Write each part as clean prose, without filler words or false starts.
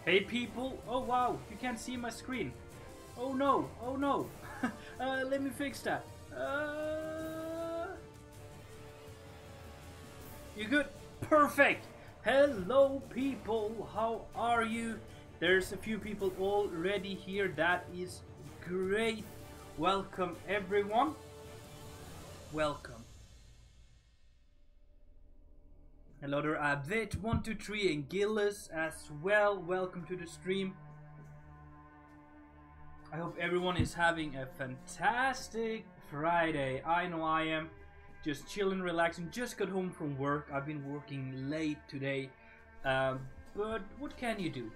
Hey people! Oh wow, you can't see my screen. Oh no, oh no. Let me fix that. You good? Perfect! Hello people, how are you? There's a few people already here, that is great. Welcome everyone. Welcome. Hello there, Abvit123 and Gillis as well. Welcome to the stream. I hope everyone is having a fantastic Friday. I know I am. Just chilling, relaxing. Just got home from work. I've been working late today. But what can you do?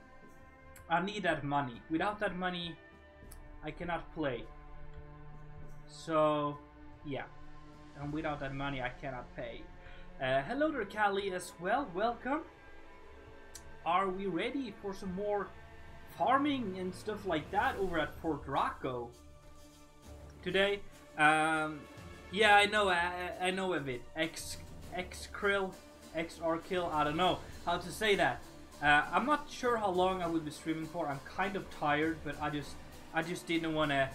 I need that money. Without that money, I cannot play. So, yeah. And without that money, I cannot pay. Hello there, Callie, as well. Welcome. Are we ready for some more farming and stuff like that over at Fort Rocco today? Yeah, I know a bit. X-Krill, XR-Kill, I don't know how to say that. I'm not sure how long I will be streaming for. I'm kind of tired, but I just didn't want to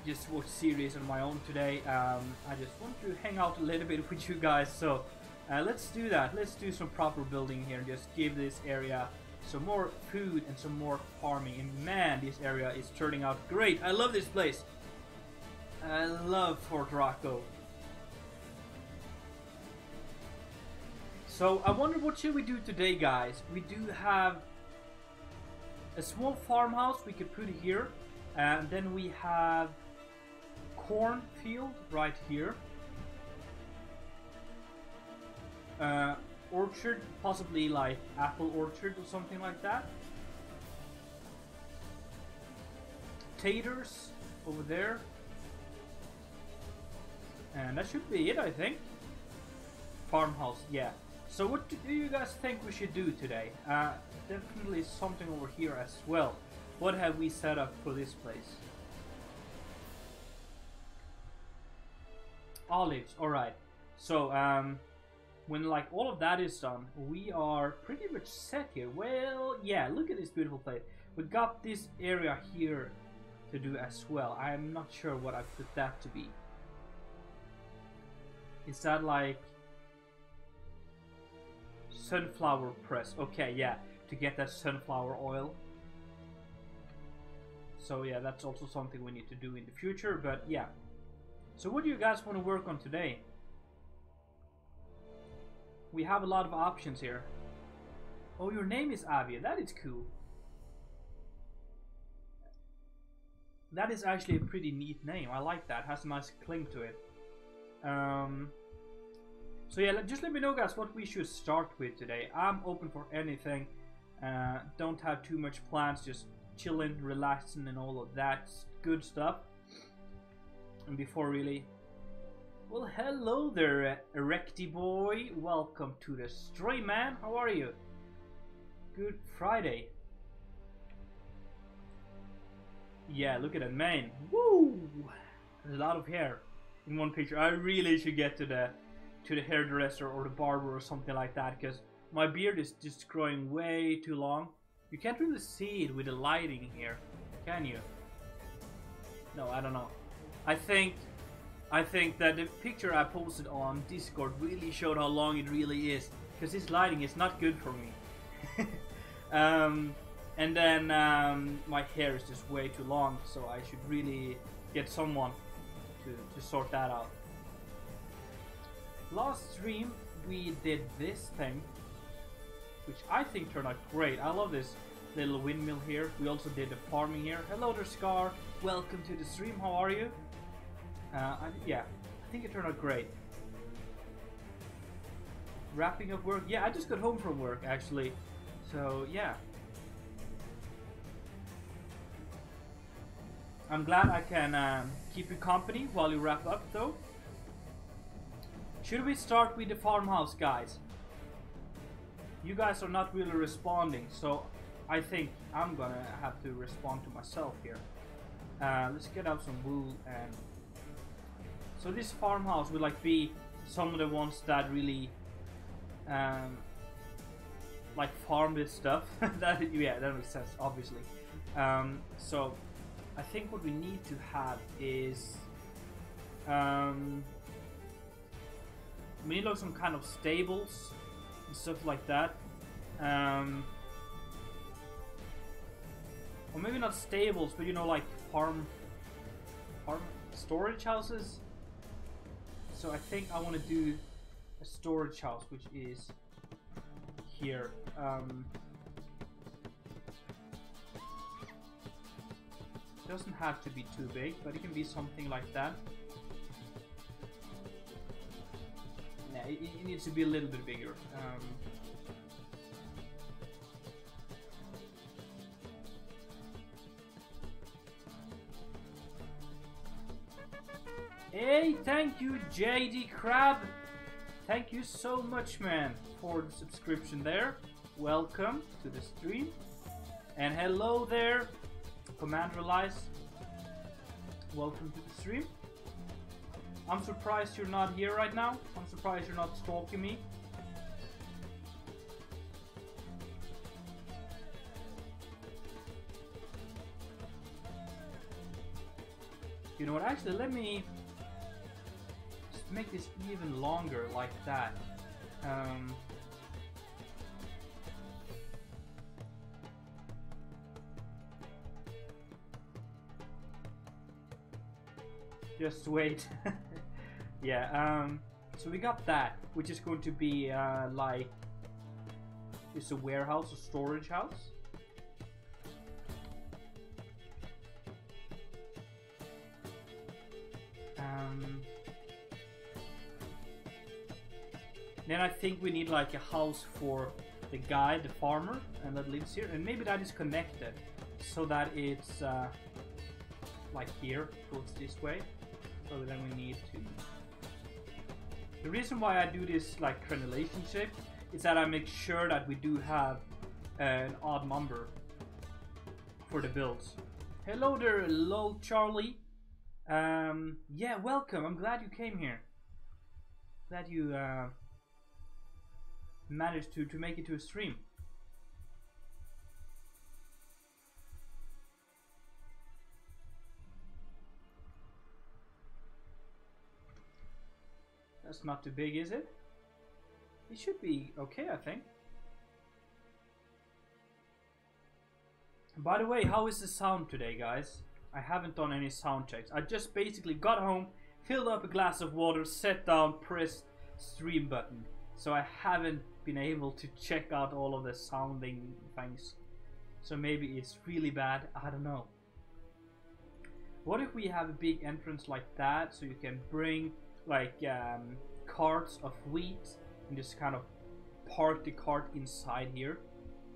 just watch series on my own today. I just want to hang out a little bit with you guys, so let's do that. Let's do some proper building here and just give this area some more food and some more farming. And man, this area is turning out great. I love this place. I love Fort Rocco. So I wonder what should we do today, guys. We do have a small farmhouse we could put here, and then we have cornfield right here. Orchard, possibly like apple orchard or something like that. Taters over there. And that should be it, I think. Farmhouse, yeah. So what do you guys think we should do today? Definitely something over here as well. What have we set up for this place? Olives, alright. So, when like all of that is done, we are pretty much set here. Well, yeah, look at this beautiful place. We got this area here to do as well. I am not sure what I put that to be. Is that like sunflower press? Okay, yeah, to get that sunflower oil. So yeah, that's also something we need to do in the future, but yeah. So what do you guys want to work on today? We have a lot of options here. Oh, your name is Avia. That is cool. That is actually a pretty neat name. I like that. Has a nice cling to it. So yeah, just let me know, guys, what we should start with today. I'm open for anything. Don't have too much plans. Just chilling, relaxing, and all of that good stuff. And before really... Well, hello there, Erecty boy. Welcome to the stream, man. How are you? Good Friday. Yeah, look at that man. Woo! There's a lot of hair in one picture. I really should get to the hairdresser or the barber or something like that, because my beard is just growing way too long. You can't really see it with the lighting here, can you? No, I don't know. I think that the picture I posted on Discord really showed how long it really is, because this lighting is not good for me. And then my hair is just way too long, so I should really get someone to sort that out. Last stream we did this thing, which I think turned out great. I love this little windmill here. We also did the farming here. Hello there, Scar. Welcome to the stream. How are you? Yeah, I think it turned out great. Wrapping up work. Yeah, I just got home from work actually. So yeah. I'm glad I can keep you company while you wrap up though. Should we start with the farmhouse, guys? You guys are not really responding, so I think I'm gonna have to respond to myself here. Let's get out some wool. And so this farmhouse will like be some of the ones that really like farm this stuff. That makes sense, obviously. So I think what we need to have is we need like some kind of stables and stuff like that. Or maybe not stables, but you know, like farm storage houses. So I think I want to do a storage house, which is here. Doesn't have to be too big, but it can be something like that. Yeah, it needs to be a little bit bigger. Hey, thank you, JD Crab. Thank you so much, man, for the subscription there. Welcome to the stream. And hello there, Commander Elias. Welcome to the stream. I'm surprised you're not here right now. I'm surprised you're not stalking me. You know what, actually, let me just make this even longer, like that. Just wait. Yeah, so we got that, which is going to be like, it's a warehouse, a storage house. Then I think we need like a house for the guy, the farmer, and that lives here, and maybe that is connected so that it's like here, goes this way. So then we need to. The reason why I do this like crenulation shape is that I make sure that we do have an odd number for the builds. Hello there, hello Charlie. Yeah, welcome. I'm glad you came here. Glad you managed to make it to a stream. That's not too big, is it? It should be okay, I think. By the way, how is the sound today, guys? I haven't done any sound checks. I just basically got home, filled up a glass of water, sat down, pressed stream button. So I haven't been able to check out all of the sounding things. So maybe it's really bad, I don't know. What if we have a big entrance like that, so you can bring like carts of wheat and just kind of park the cart inside here?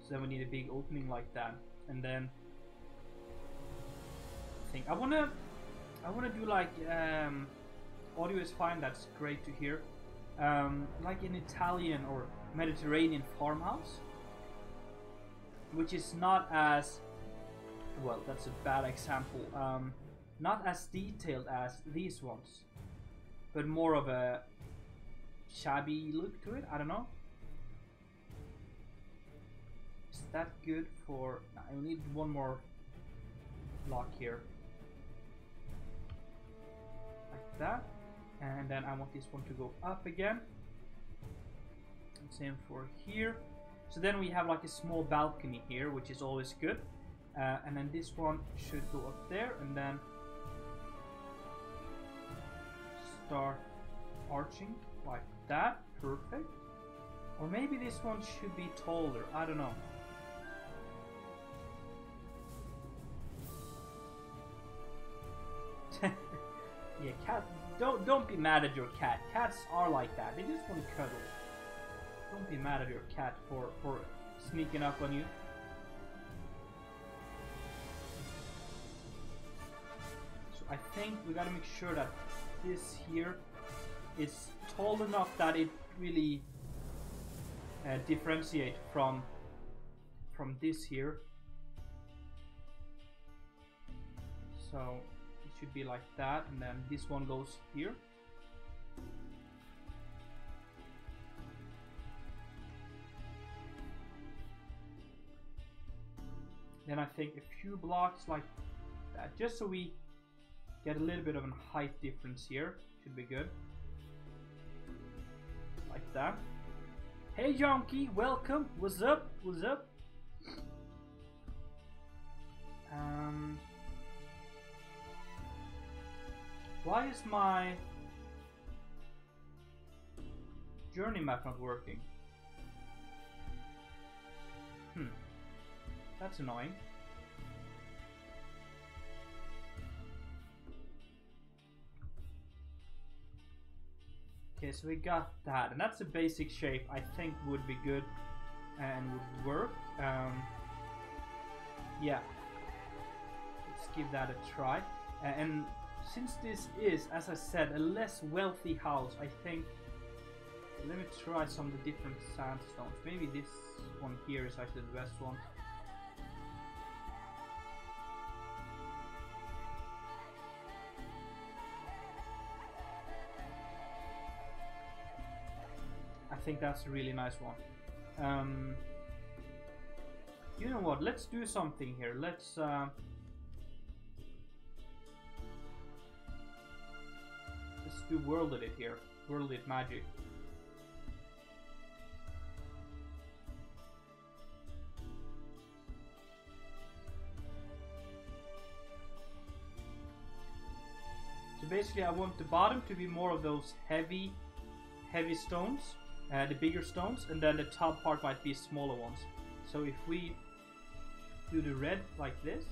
So then we need a big opening like that. And then I wanna do like audio is fine, that's great to hear. Like an Italian or Mediterranean farmhouse, which is not as well, that's a bad example, not as detailed as these ones, but more of a shabby look to it. I don't know. Is that good for... I need one more block here. Like that. And then I want this one to go up again. And same for here. So then we have like a small balcony here, which is always good. And then this one should go up there, and then start arching like that. Perfect. Or maybe this one should be taller. I don't know. Yeah, cat. Don't be mad at your cat. Cats are like that. They just want to cuddle. Don't be mad at your cat for sneaking up on you. So I think we gotta make sure that this here is tall enough that it really differentiate from this here. So it should be like that, and then this one goes here. Then I think a few blocks like that, just so we get a little bit of a height difference here. Should be good. Like that. Hey Jonky, welcome. What's up? What's up? Why is my journey map not working? That's annoying. Okay, so we got that, and that's a basic shape I think would be good and would work. Yeah, let's give that a try. And since this is, as I said, a less wealthy house, I think, let me try some of the different sandstones. Maybe this one here is actually the best one. I think that's a really nice one. You know what? Let's do something here. Let's do World Edit here. World Edit magic. So basically, I want the bottom to be more of those heavy stones. The bigger stones, and then the top part might be smaller ones. So if we do the red like this,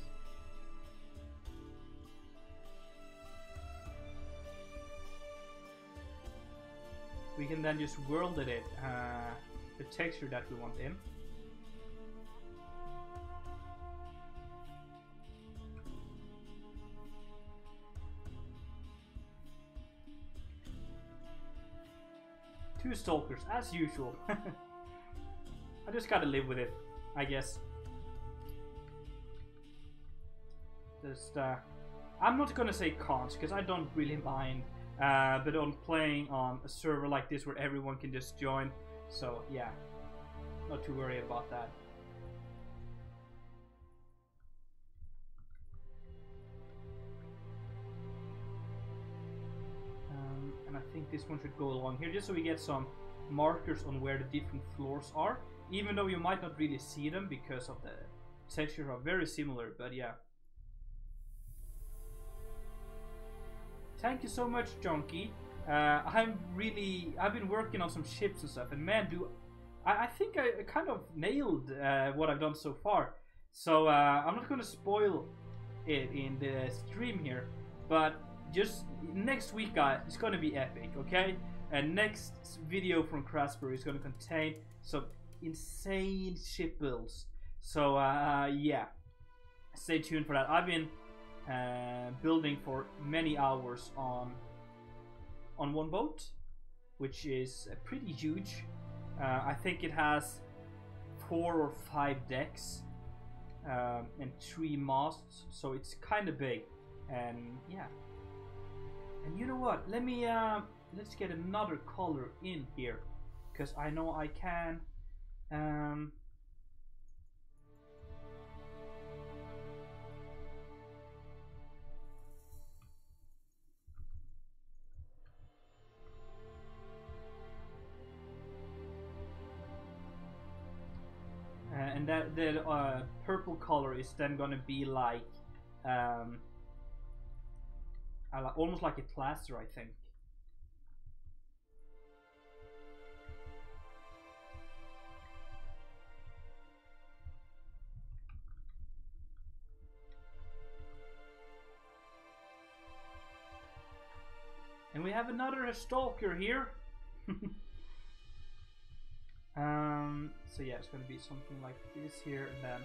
we can then just world edit the texture that we want in. Two stalkers, as usual. I just gotta live with it, I guess. Just, I'm not gonna say cons, because I don't really mind. But on playing on a server like this where everyone can just join, so yeah, not too worried about that. And I think this one should go along here, just so we get some markers on where the different floors are, even though you might not really see them because of the textures are very similar, but yeah. Thank you so much, Jonky. I've been working on some ships and stuff, and man, I think I kind of nailed what I've done so far. So I'm not going to spoil it in the stream here, but just next week, guys, it's going to be epic, okay? And next video from Crasper is going to contain some insane ship builds. So yeah, stay tuned for that. I've been building for many hours on one boat, which is pretty huge. I think it has 4 or 5 decks and 3 masts, so it's kind of big. And yeah, and you know what? Let me let's get another color in here, because I know I can. And that the purple color is then gonna be like almost like a plaster, I think. And we have another stalker here. So yeah, it's gonna be something like this here, and then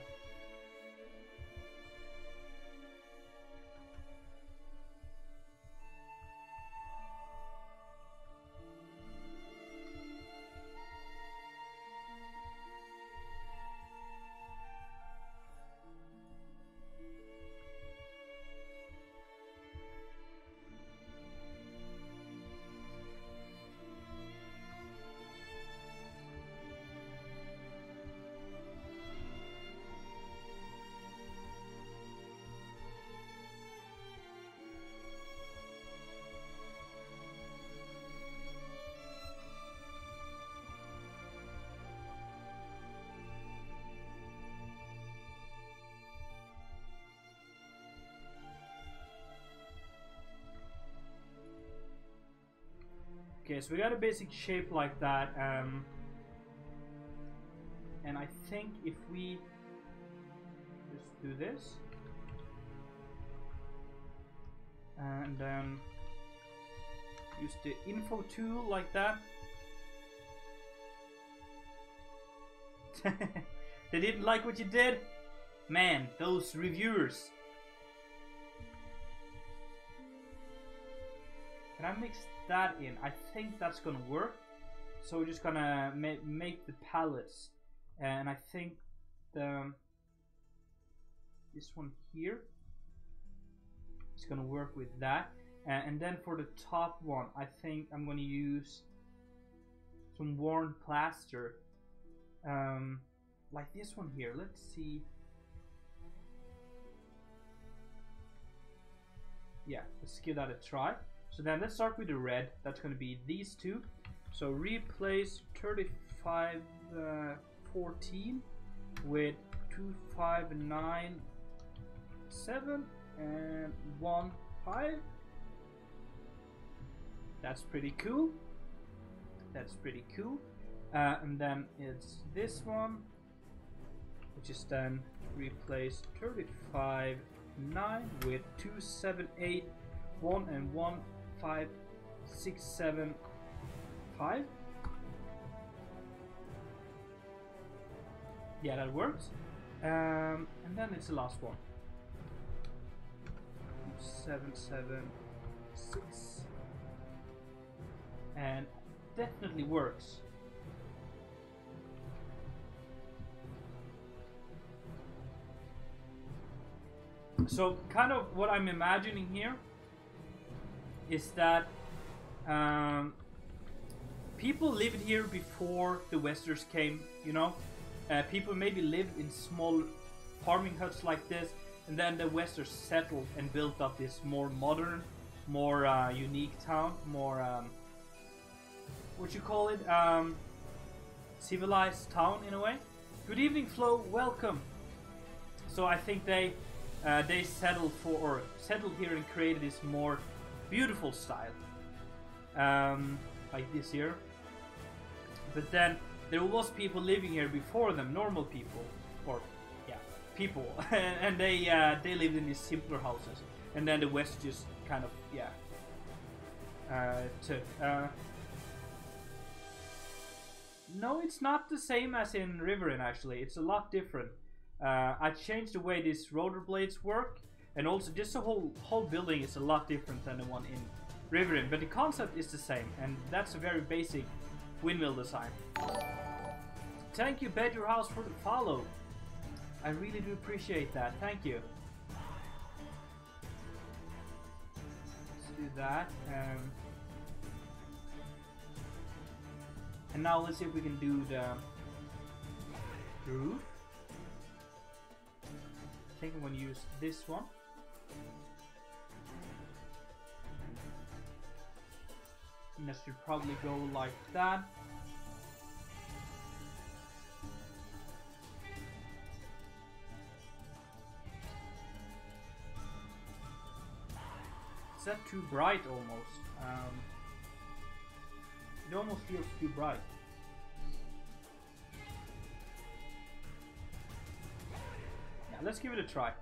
Okay, so we got a basic shape like that, and I think if we just do this, and then use the info tool like that. They didn't like what you did? Man, those reviewers. Can I mix that in? I think that's gonna work. So we're just gonna make the palettes, and I think this one here is gonna work with that. And then for the top one, I think I'm gonna use some worn plaster, like this one here. Let's see. Yeah, let's give that a try. So then let's start with the red. That's going to be these two. So replace 3514 with 2597 and 15. That's pretty cool. That's pretty cool. And then it's this one, which is then replace 35.9 with 2781 and 15675. Yeah, that works. And then it's the last one. 776, and definitely works. So kind of what I'm imagining here is that people lived here before the Westers came, you know. People maybe lived in small farming huts like this, and then the Westers settled and built up this more modern, more unique town, more what you call it, civilized town in a way. Good evening, Flo. Welcome. So I think they settled here and created this more beautiful style, like this here. But then there was people living here before them, normal people, or yeah, people, and they lived in these simpler houses. And then the West just kind of took. No, it's not the same as in Riverrun. Actually, it's a lot different. I changed the way these rotor blades work, and also just the whole building is a lot different than the one in Riverrun, but the concept is the same, and that's a very basic windmill design. Thank you, Bet Your House, for the follow. I really do appreciate that. Thank you. Let's do that. And now let's see if we can do the roof. I think I'm going to use this one. And that should probably go like that. Is that too bright almost? It almost feels too bright. Yeah, let's give it a try.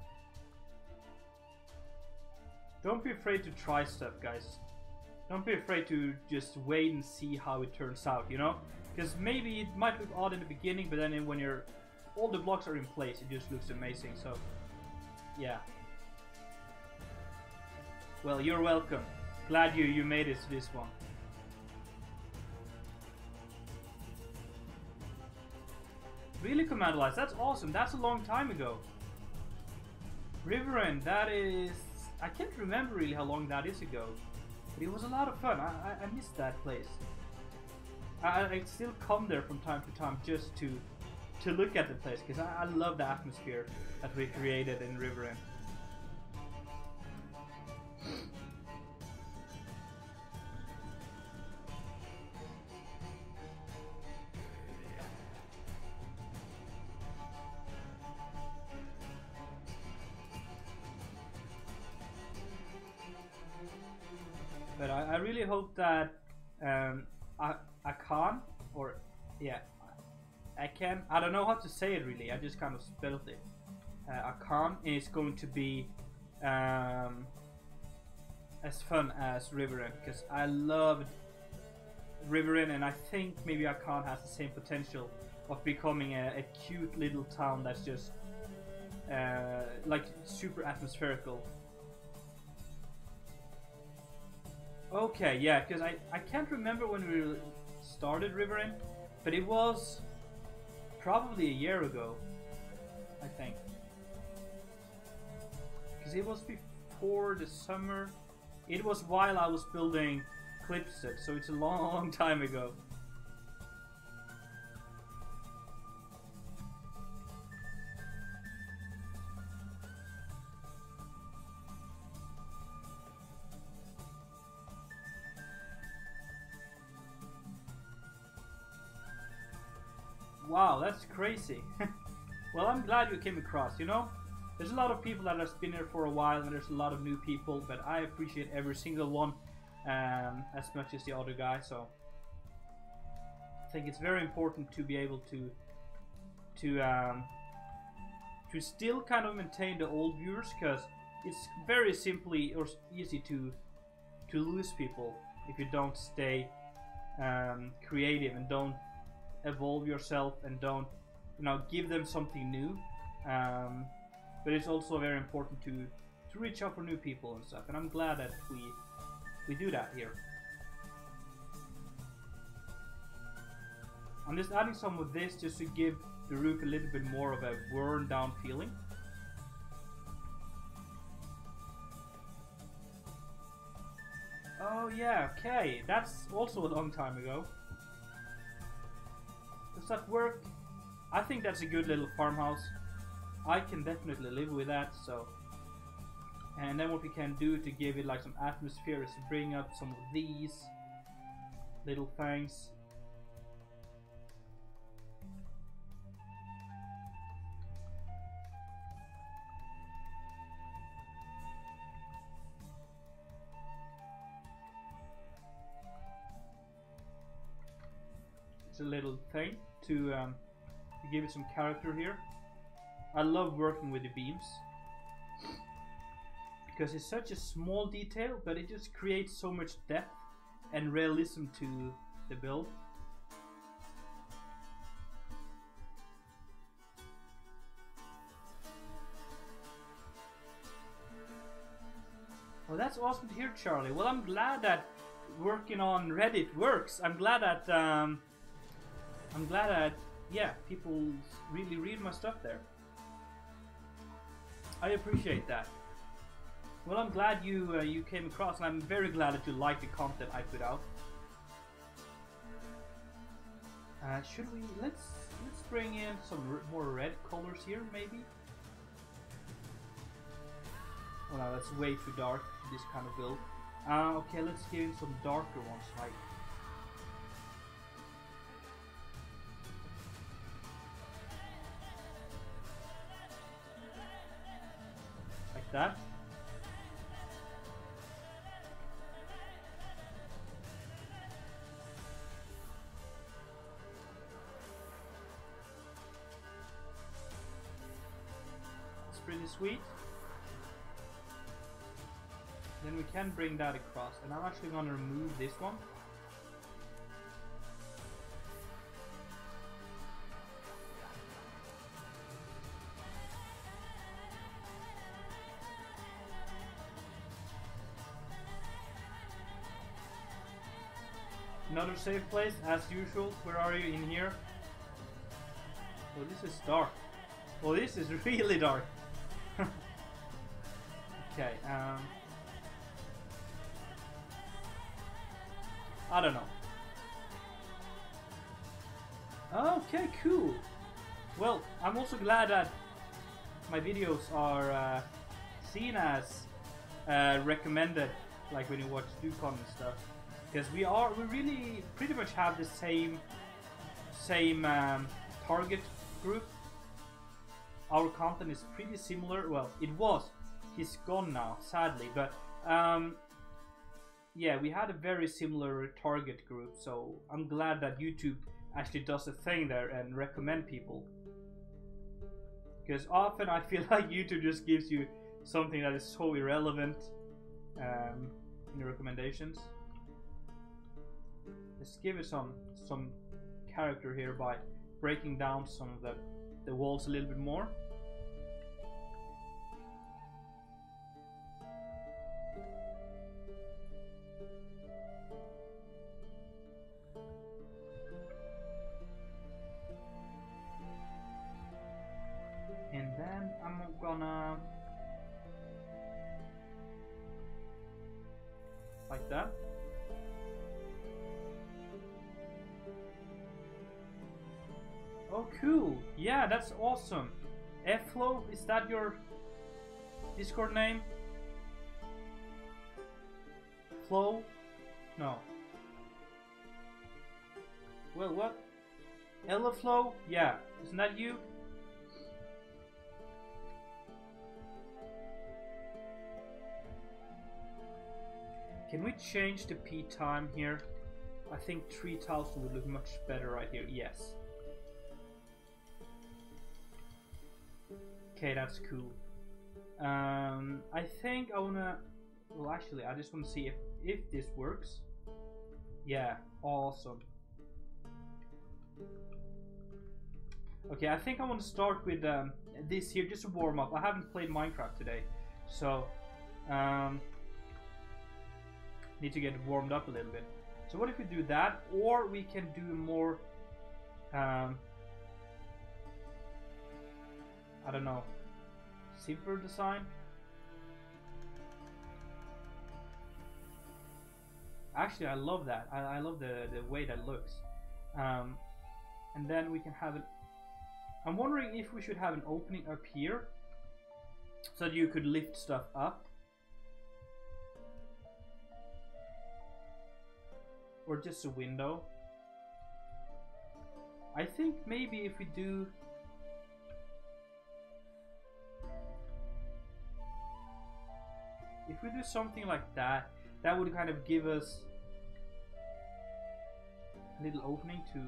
Don't be afraid to try stuff, guys. Don't be afraid to just wait and see how it turns out, you know? Because maybe it might look odd in the beginning, but then when all the blocks are in place, it just looks amazing. So, yeah. Well, you're welcome. Glad you made it to this one. Really, Command Lights? That's awesome. That's a long time ago. Riverrun, that is... I can't remember really how long that is ago. But it was a lot of fun. I missed that place. I still come there from time to time just to look at the place, because I love the atmosphere that we created in Riverrun. But I really hope that a con, or yeah, I can. I don't know how to say it really. I just kind of spelled it. A con is going to be as fun as Riverend, because I loved Riverend, and I think maybe Akan has the same potential of becoming a cute little town that's just like super atmospherical. Okay, yeah, because I can't remember when we started Riverend, but it was probably a year ago, I think. Because it was before the summer. It was while I was building Clipset, so it's a long time ago. Wow, that's crazy. Well, I'm glad you came across, you know? There's a lot of people that have been here for a while, and there's a lot of new people, but I appreciate every single one as much as the other guy, so I think it's very important to be able to still kind of maintain the old viewers, because it's very simply or easy to lose people if you don't stay creative and don't evolve yourself and don't, you know, give them something new. But it's also very important to reach out for new people and stuff, and I'm glad that we do that here. I'm just adding some of this just to give the roof a little bit more of a worn down feeling. Oh yeah, okay, that's also a long time ago. Does that work? I think that's a good little farmhouse. I can definitely live with that, so. And then what we can do to give it like some atmosphere is to bring up some of these little things. It's a little thing to give it some character here. I love working with the beams because it's such a small detail, but it just creates so much depth and realism to the build. Well, that's awesome to hear, Charlie. Well, I'm glad that working on Reddit works. I'm glad that yeah, people really read my stuff there. I appreciate that. Well, I'm glad you came across, and I'm very glad that you like the content I put out. Should we let's bring in some more red colors here, maybe? Oh no, that's way too dark for this kind of build. Okay, let's give in some darker ones, like. That. It's pretty sweet. Then we can bring that across, and I'm actually going to remove this one. Another safe place, as usual. Where are you? In here? Oh, this is dark. Oh, this is really dark. Okay, I don't know. Okay, cool. Well, I'm also glad that my videos are seen as recommended, like when you watch Ducon and stuff. Because we really pretty much have the same target group. Our content is pretty similar. Well, it was. He's gone now, sadly. But yeah, we had a very similar target group, so I'm glad that YouTube actually does a thing there and recommend people. Because often I feel like YouTube just gives you something that is so irrelevant in the recommendations. Let's give it some character here by breaking down some of the walls a little bit more. And then I'm gonna like that. Oh, cool. Yeah, that's awesome. Flow, is that your Discord name? Flow? No. Well, what? Flow? Yeah, isn't that you? Can we change the P time here? I think 3000 would look much better right here. Yes. Okay, that's cool. I think I wanna. Well, actually, I just want to see if this works. Yeah, awesome. Okay, I think I want to start with this here just to warm up. I haven't played Minecraft today, so need to get warmed up a little bit. So what if we do that, or we can do more I don't know, simpler design? Actually, I love that. I love the way that looks. And then we can have it. I'm wondering if we should have an opening up here so that you could lift stuff up. Or just a window. I think maybe if we do something like that, that would kind of give us a little opening to,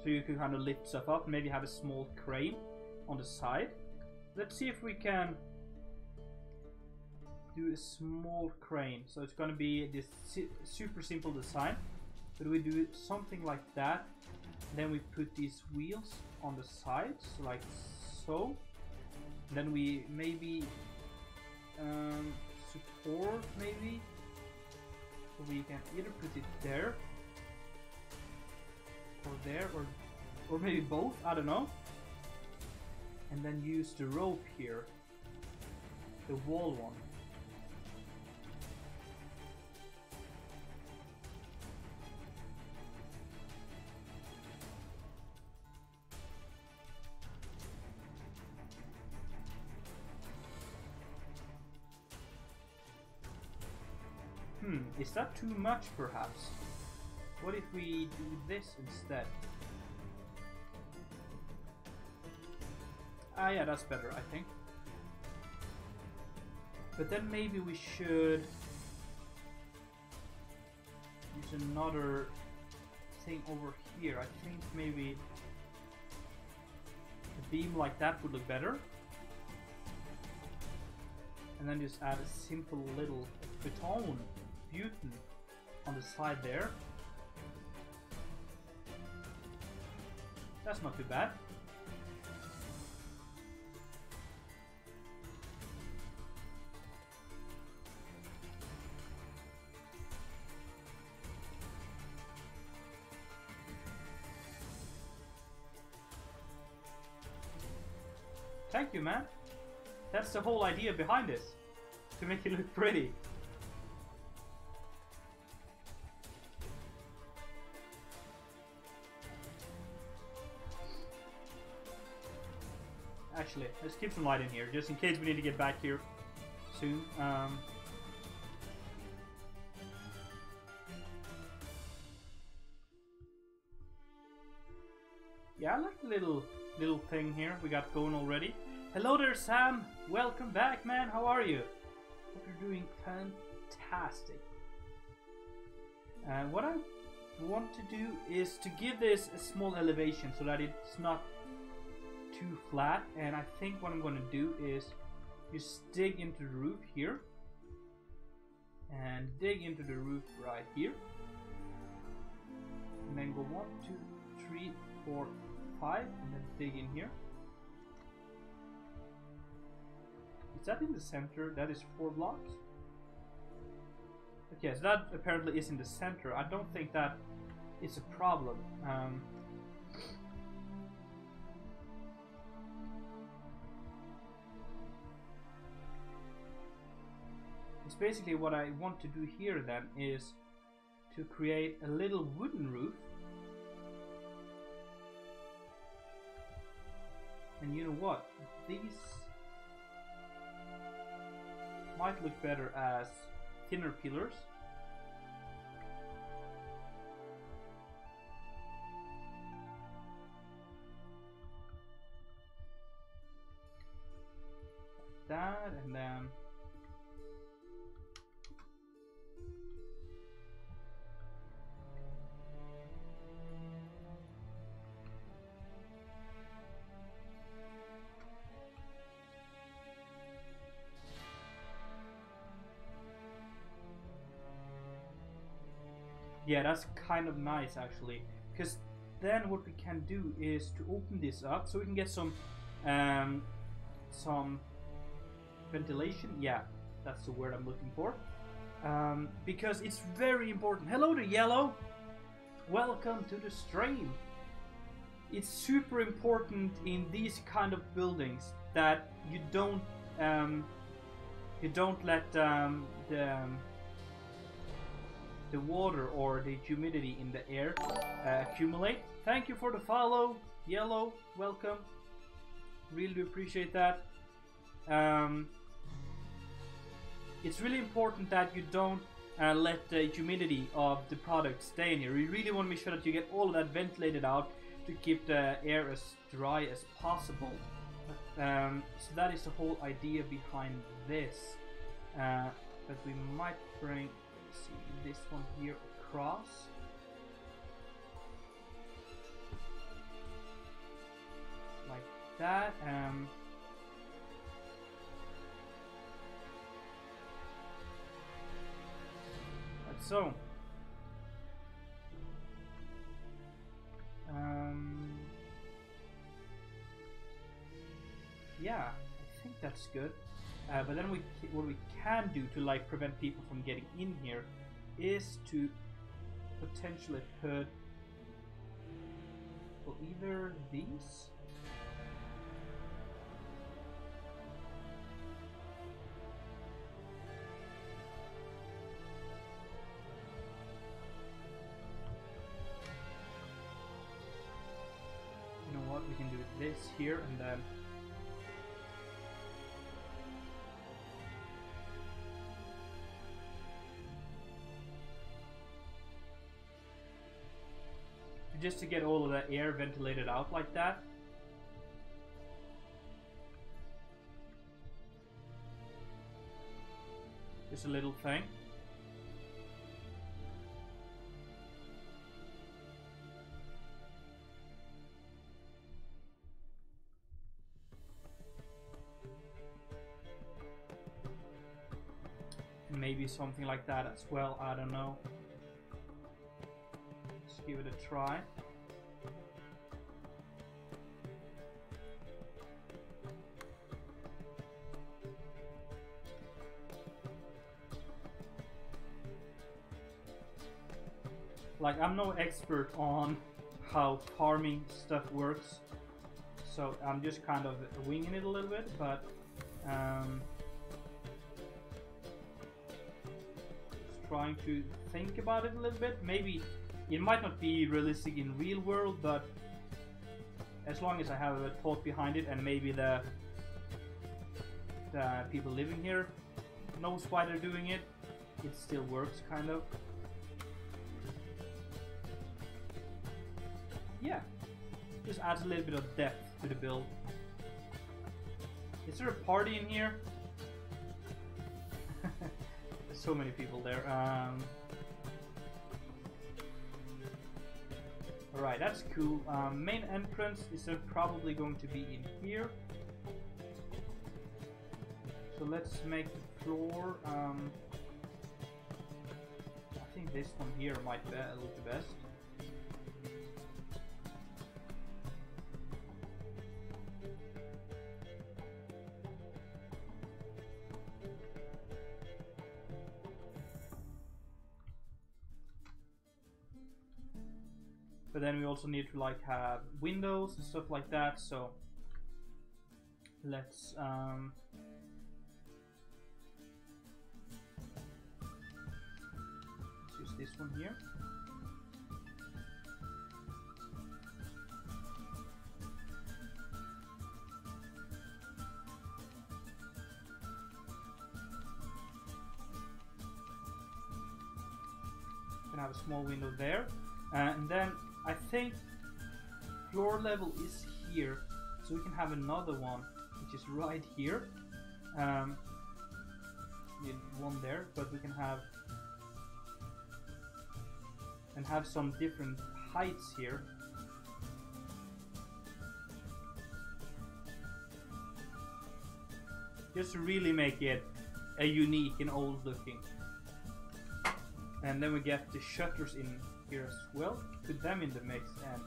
so you could kind of lift stuff up, maybe have a small crane on the side. Let's see if we can do a small crane. So it's going to be this super simple design, but we do something like that. Then we put these wheels on the sides like so. Then we maybe support, maybe, so we can either put it there or there, or maybe both, I don't know. And then use the rope here, the wall one. Is that too much perhaps? What if we do this instead? Ah, yeah, that's better, I think. But then maybe we should use another thing over here. I think maybe a beam like that would look better. And then just add a simple little button on the side there. That's not too bad. Thank you, man. That's the whole idea behind this, to make it look pretty. Actually, let's keep some light in here, just in case we need to get back here soon. Yeah, I like the little thing here we got going already. Hello there, Sam. Welcome back, man. How are you? Hope You're doing fantastic. What I want to do is to give this a small elevation so that it's not too flat, and I think what I'm going to do is just dig into the roof here and dig into the roof right here, and then go 1, 2, 3, 4, 5, and then dig in here. Is that in the center? That is 4 blocks. Okay, so that apparently is in the center. I don't think that is a problem. It's basically what I want to do here then is to create a little wooden roof. And you know what? These might look better as thinner pillars. Like that, and then yeah, that's kind of nice actually, because then what we can do is to open this up so we can get some ventilation. Yeah, that's the word I'm looking for, because it's very important. Hello to Yellow, welcome to the stream. It's super important in these kind of buildings that you don't let the water or the humidity in the air accumulate. Thank you for the follow, Yellow. Welcome. Really do appreciate that. It's really important that you don't let the humidity of the product stay in here. You really want to make sure that you get all of that ventilated out to keep the air as dry as possible. So that is the whole idea behind this. But we might bring, see, this one here across. Like that. Like so. Yeah, I think that's good. But then what we can do to like prevent people from getting in here is to potentially put, well, either these. You know what? We can do this here and then. Just to get all of that air ventilated out like that. Just a little thing. Maybe something like that as well, I don't know. Give it a try. Like, I'm no expert on how farming stuff works, so I'm just kind of winging it a little bit, but just trying to think about it a little bit. Maybe it might not be realistic in real world, but as long as I have a thought behind it, and maybe the people living here knows why they're doing it, it still works, kind of. Yeah, just adds a little bit of depth to the build. Is there a party in here? There's so many people there. Alright, that's cool. Main entrance is probably going to be in here. So let's make the floor. I think this one here might look the best. But then we also need to like have windows and stuff like that. So let's use this one here. Can have a small window there, and then I think floor level is here, so we can have another one which is right here. Need one there, but we can have some different heights here. Just to really make it a unique and old looking. And then we get the shutters in here as well. Put them in the mix, and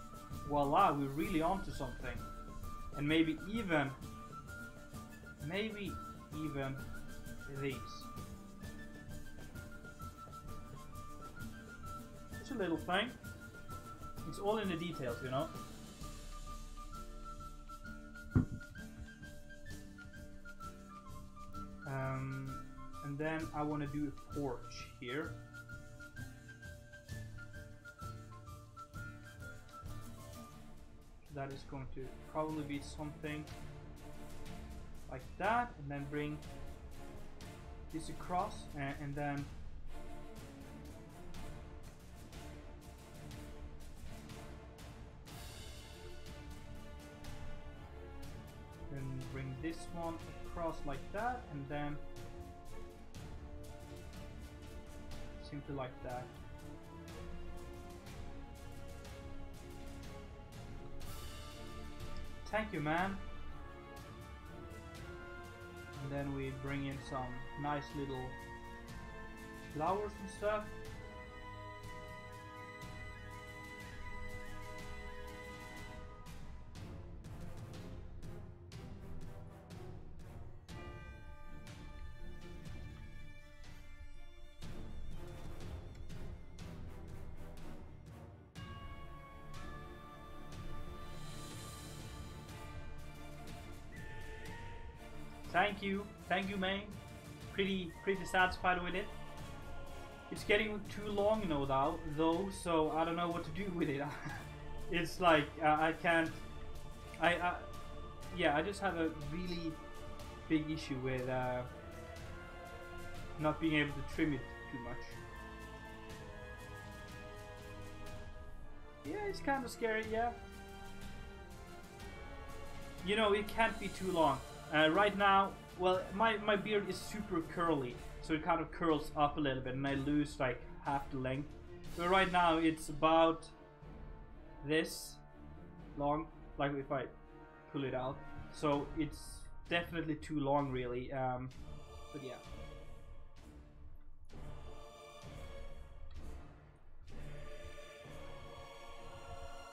voila, we're really onto something. And maybe even these. It's a little thing. It's all in the details, you know. And then I want to do a porch here. That is going to probably be something like that, and then bring this across, and then bring this one across like that, and then simply like that. Thank you, man. And then we bring in some nice little flowers and stuff. Thank you, man. Pretty satisfied with it. It's getting too long now, though, so I don't know what to do with it. It's like I can't. Yeah, I just have a really big issue with not being able to trim it too much. Yeah, it's kind of scary. Yeah. You know, it can't be too long. Right now, well, my beard is super curly, so it kind of curls up a little bit, and I lose like half the length. But right now, it's about this long, like if I pull it out. So it's definitely too long, really. But yeah.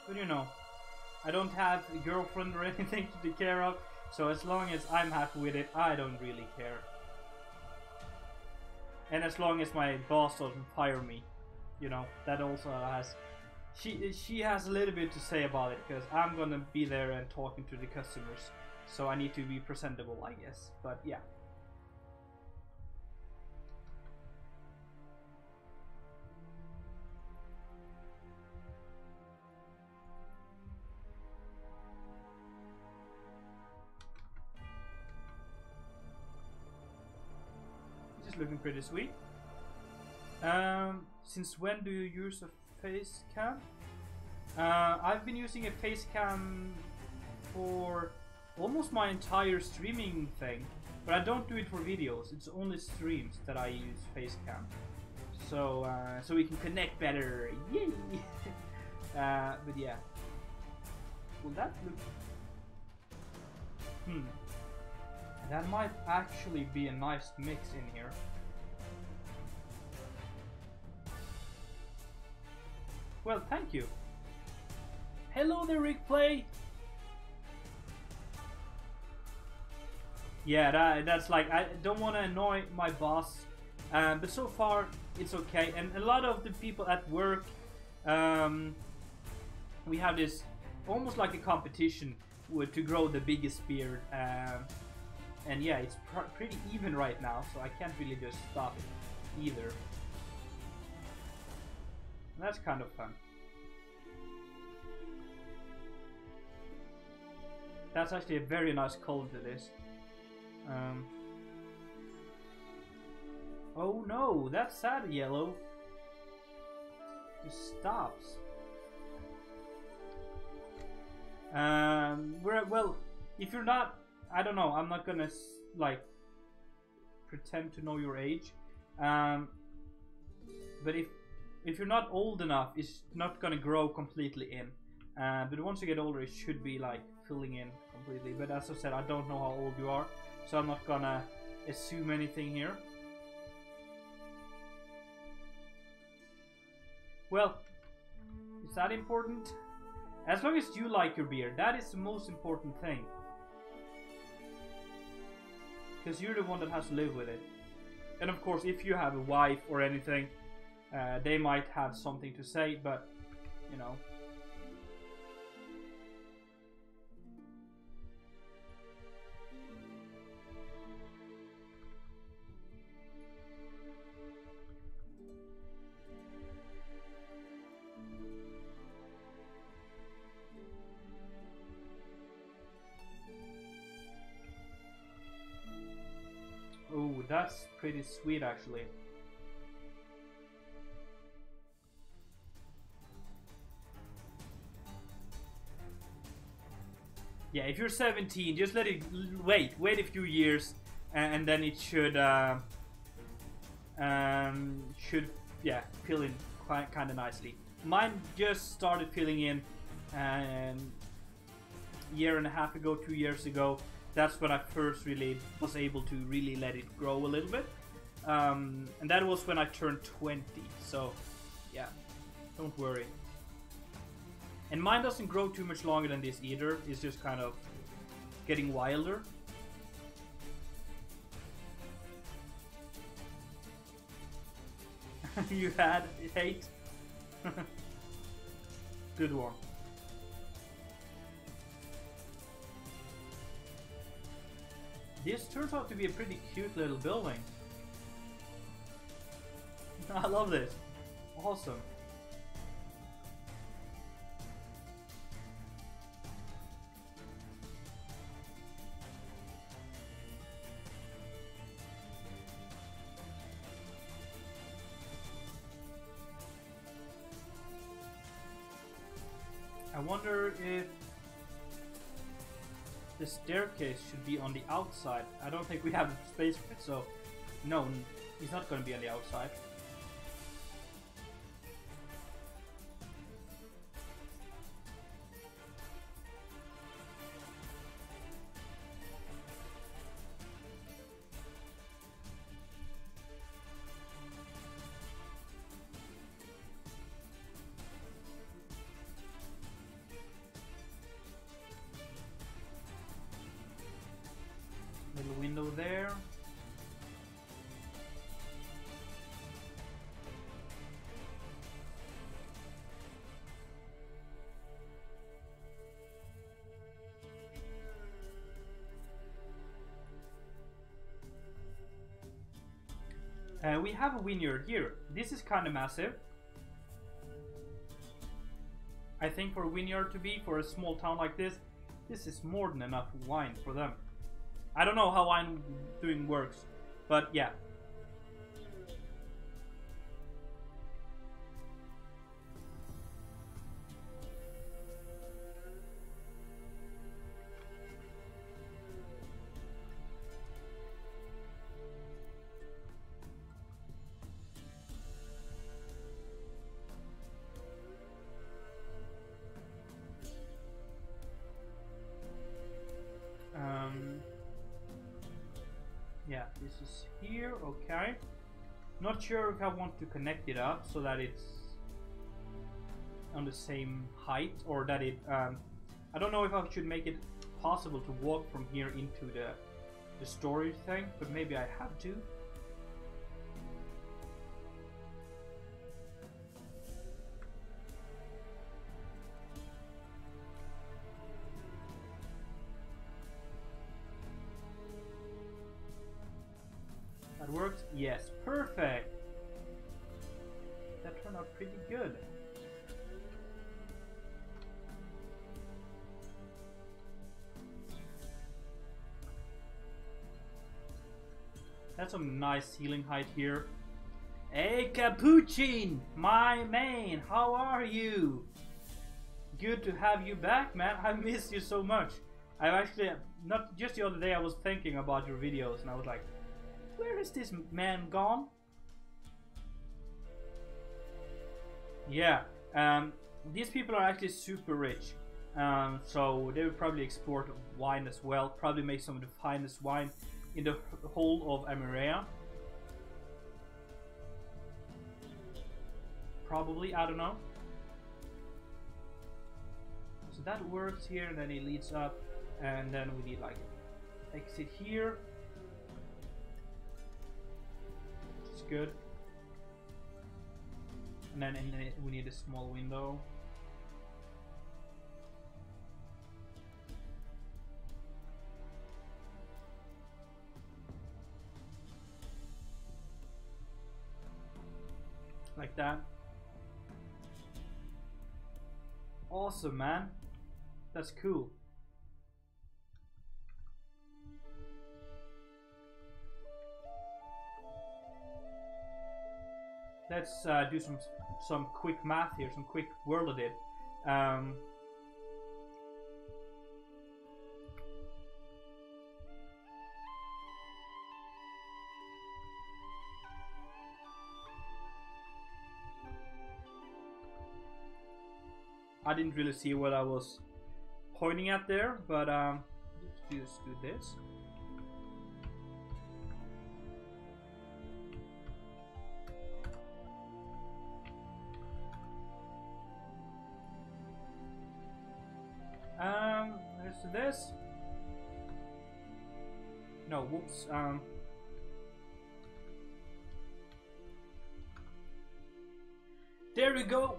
But you know, I don't have a girlfriend or anything to take care of. So as long as I'm happy with it, I don't really care. And as long as my boss doesn't fire me, you know, that also has... She has a little bit to say about it, because I'm gonna be there and talking to the customers. So I need to be presentable, I guess. But yeah. Looking pretty sweet. Since when do you use a face cam? I've been using a face cam for almost my entire streaming thing. But I don't do it for videos. It's only streams that I use Facecam. So so we can connect better. Yay! But yeah. Will that look? That might actually be a nice mix in here. Well, thank you. Hello there, Rick Play. Yeah, that's like, I don't want to annoy my boss, but so far it's okay. And a lot of the people at work, we have this almost like a competition to grow the biggest beard. And yeah, it's pretty even right now, so I can't really just stop it either. And that's kind of fun. That's actually a very nice color to this. Oh no, that's sad yellow. It stops. Well, if you're not, I don't know, I'm not gonna like pretend to know your age. But if you're not old enough, it's not gonna grow completely in. But once you get older, it should be like filling in completely. But as I said, I don't know how old you are, so I'm not gonna assume anything here. Well, is that important? As long as you like your beard, that is the most important thing. Because you're the one that has to live with it. And of course, if you have a wife or anything, they might have something to say, but, you know. Oh, that's pretty sweet actually. Yeah, if you're 17, just let it wait a few years, and then it should yeah, fill in kind of nicely. Mine just started filling in a year and a half ago, 2 years ago. That's when I first really was able to really let it grow a little bit. And that was when I turned 20. So, yeah, don't worry. And mine doesn't grow too much longer than this either. It's just kind of getting wilder. You had hate? Good one. This turns out to be a pretty cute little building. I love this. Awesome. I wonder if the staircase should be on the outside. I don't think we have space for it, so no, it's not going to be on the outside. Little window there. We have a vineyard here. This is kind of massive. I think for a vineyard to be, for a small town like this is more than enough wine for them. I don't know how wine doing works, but yeah. Yeah, this is here. Okay. Not sure if I want to connect it up so that it's on the same height, or that it. I don't know if I should make it possible to walk from here into the storage thing, but maybe I have to. That works? Yes, perfect! That turned out pretty good. That's some nice ceiling height here. Hey Capuchin, my man, how are you? Good to have you back, man. I missed you so much. I've actually, not just the other day, I was thinking about your videos and I was like, where is this man gone? Yeah, these people are actually super rich. So they would probably export wine as well. Probably make some of the finest wine in the whole of Emirea. Probably, I don't know. So that works here, and then it leads up, and then we need like exit here. It's good. And then we need a small window. Like that. Awesome, man. That's cool. Let's do some quick math here, some quick world edit. I didn't really see what I was pointing at there, but just do this. There's this. No, whoops. There we go.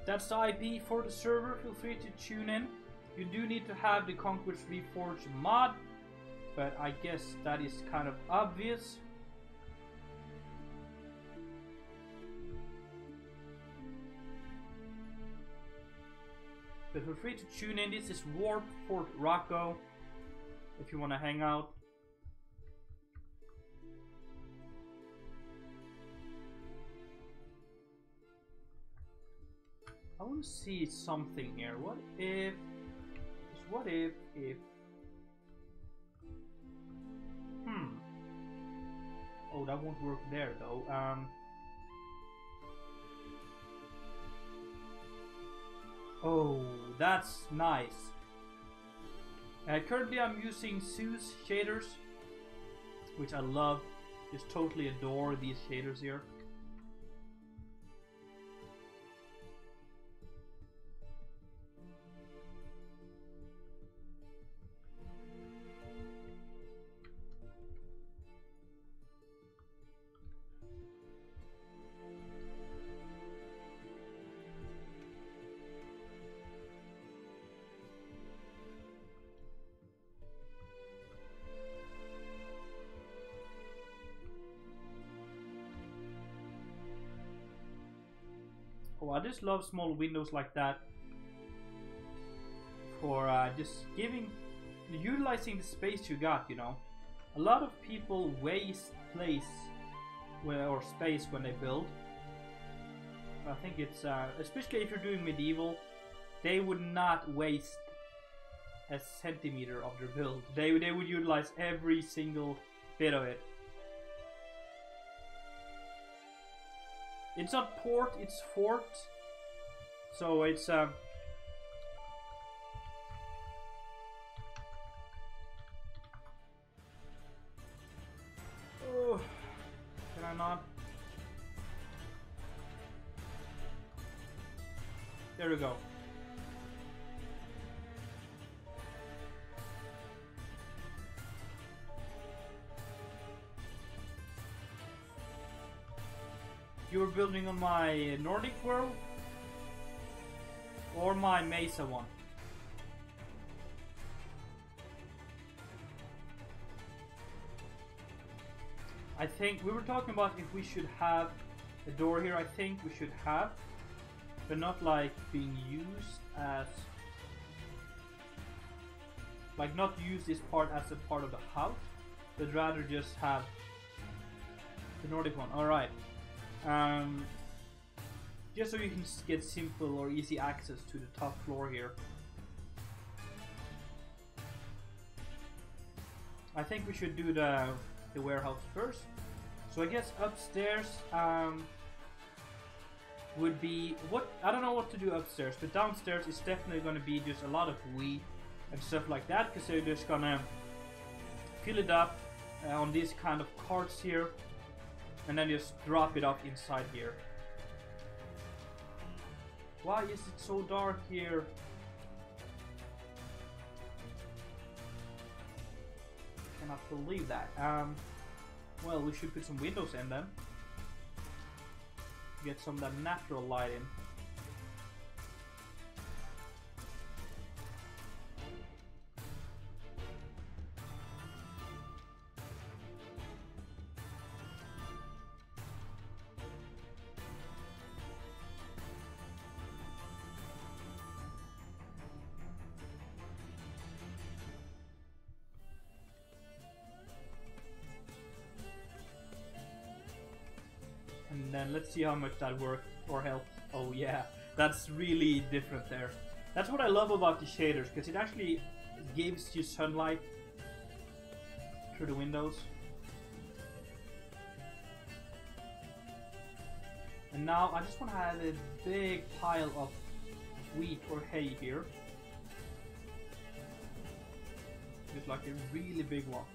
That's the IP for the server. Feel free to tune in. You do need to have the Conquest Reforged mod, but I guess that is kind of obvious. But feel free to tune in. This is Warp Fort Rocco if you want to hang out. I want to see something here. What if... Oh, that won't work there though. Oh, that's nice. Currently I'm using Zeus shaders, which I love. Just totally adore these shaders here. Oh, I just love small windows like that for just utilizing the space you got, you know. A lot of people waste or space when they build. I think it's, especially if you're doing medieval, they would not waste a centimeter of their build. They would utilize every single bit of it. It's not port, it's fort. So it's There we go. You were building on my Nordic world? Or my Mesa one? I think we were talking about if we should have a door here. I think we should have, but not like being used as, like not use this part as a part of the house, but rather just have the Nordic one. Alright. Just so you can get simple or easy access to the top floor here. I think we should do the warehouse first. So I guess upstairs would be what, I don't know what to do upstairs, but downstairs is definitely going to be just a lot of wheat and stuff like that, because they're just gonna fill it up on these kind of carts here, and then just drop it off inside here. Why is it so dark here? Cannot believe that. Well, we should put some windows in then. Get some of that natural light in. And then let's see how much that worked or helped. Oh yeah, that's really different there. That's what I love about the shaders, because it actually gives you sunlight through the windows. And now I just want to add a big pile of wheat or hay here. Just like a really big one.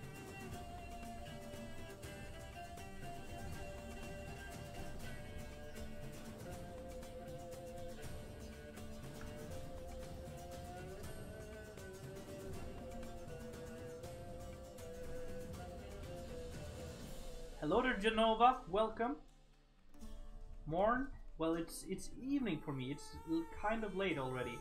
Hello there, Genova. Welcome. Morn. Well, it's evening for me. It's kind of late already.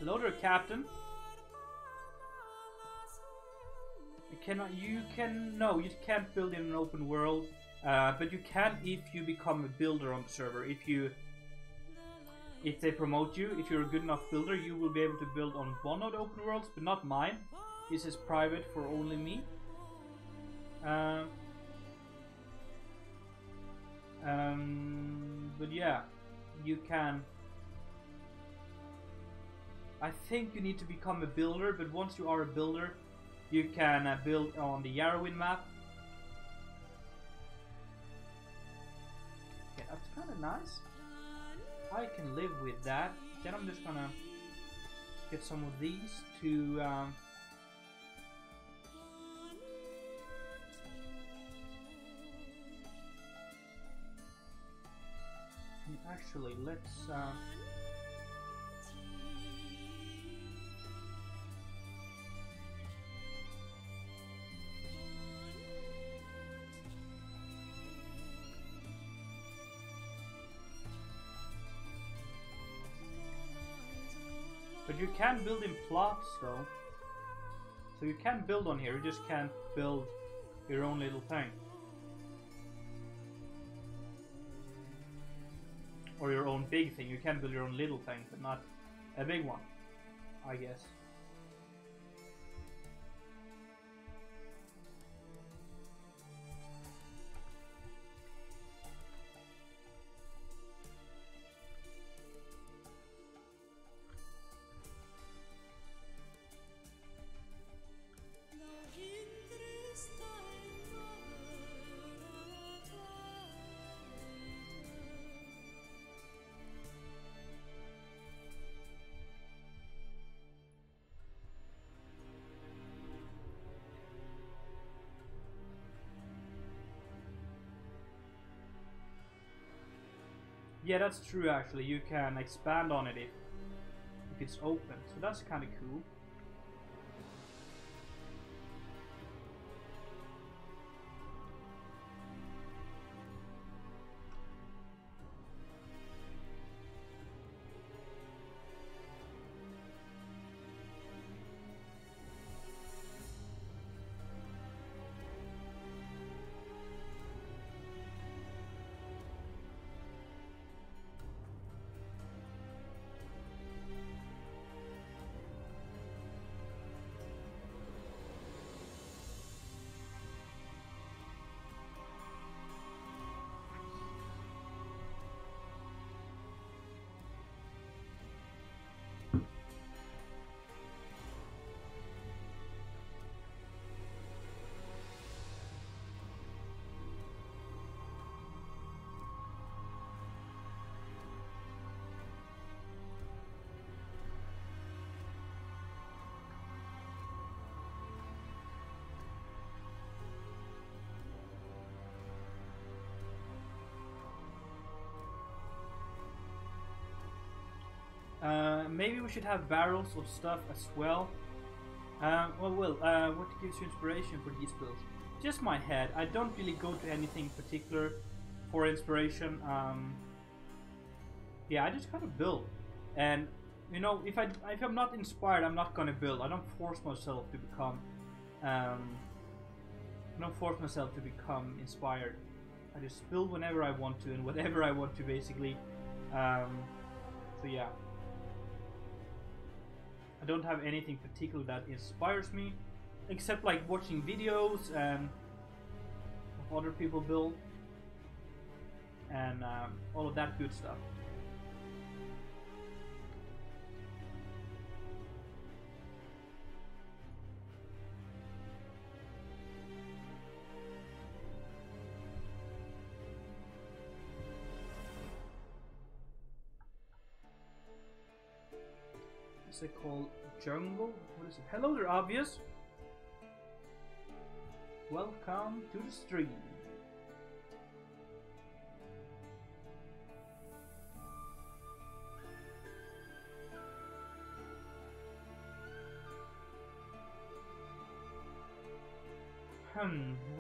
Hello there, Captain. You can't build in an open world, but you can if you become a builder on the server. If they promote you, if you're a good enough builder, you will be able to build on one of the open worlds, but not mine. This is private for only me. But yeah, you can. I think you need to become a builder, but once you are a builder, you can build on the Yarowyn map. Yeah, that's kind of nice. I can live with that. Then I'm just gonna get some of these to actually let's but you can build in plots though. So you can build on here, you just can't build your own little thing. Or your own big thing. You can build your own little thing, but not a big one, I guess. Yeah, that's true actually. You can expand on it if it's open. So that's kind of cool. Maybe we should have barrels of stuff as well. What gives you inspiration for these builds? Just my head. I don't really go to anything particular for inspiration. Yeah, I just kind of build. And you know, if I'm not inspired, I'm not gonna build. I don't force myself to become. I don't force myself to become inspired. I just build whenever I want to and whatever I want to, basically. So yeah. I don't have anything particular that inspires me, except like watching videos and of other people build and all of that good stuff. What's it called? Jungle? What is it? Hello there, Obvious. Welcome to the stream.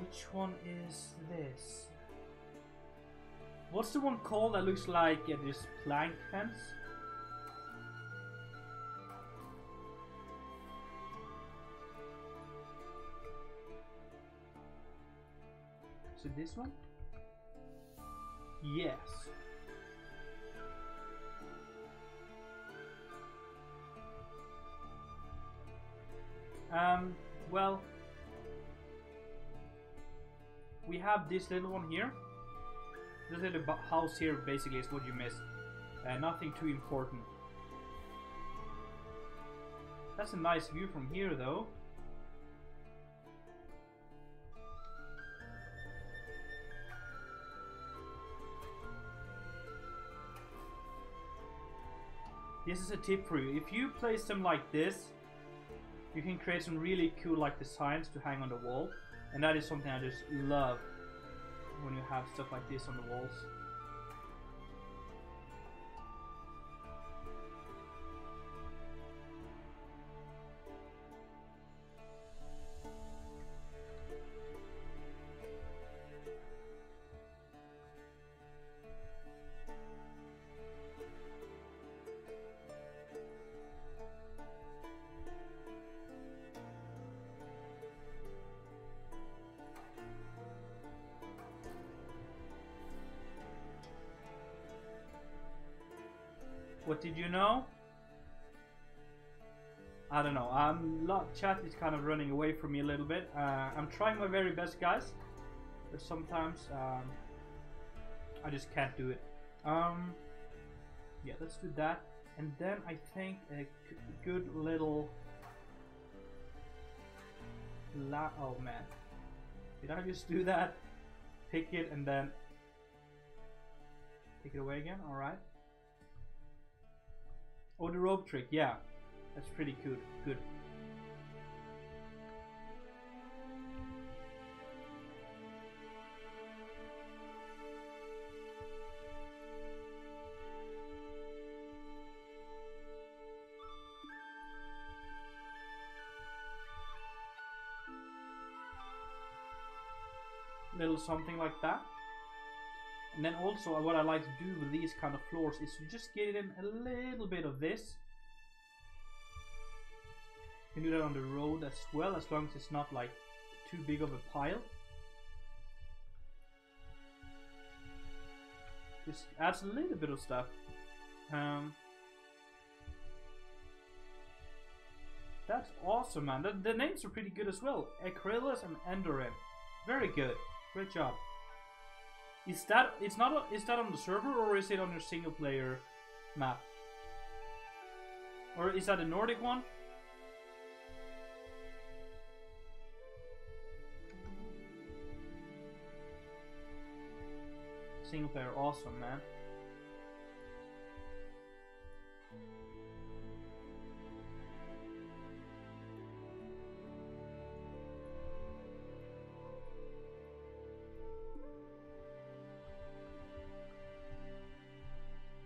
Which one is this? What's the one called that looks like this plank fence? Is it this one? Yes. Well, we have this little one here. This little house here basically is what you missed. Nothing too important. That's a nice view from here though. This is a tip for you. If you place them like this, you can create some really cool like designs to hang on the wall. And that is something I just love when you have stuff like this on the walls. What did you know? I don't know. Chat is kind of running away from me a little bit. I'm trying my very best, guys, but sometimes I just can't do it. Yeah, let's do that, and then I think a good little. Oh man, did I just do that? Pick it and then take it away again. All right. Oh, the rope trick, yeah. That's pretty good. Good. little something like that. And then also what I like to do with these kind of floors is to just get in a little bit of this. You can do that on the road as well, as long as it's not like too big of a pile. Just adds a little bit of stuff. That's awesome, man. The names are pretty good as well. Acrylis and Endorim. Very good. Great job. Is that is that on the server, or is it on your single player map? Or is that a Nordic one? Single player, awesome, man.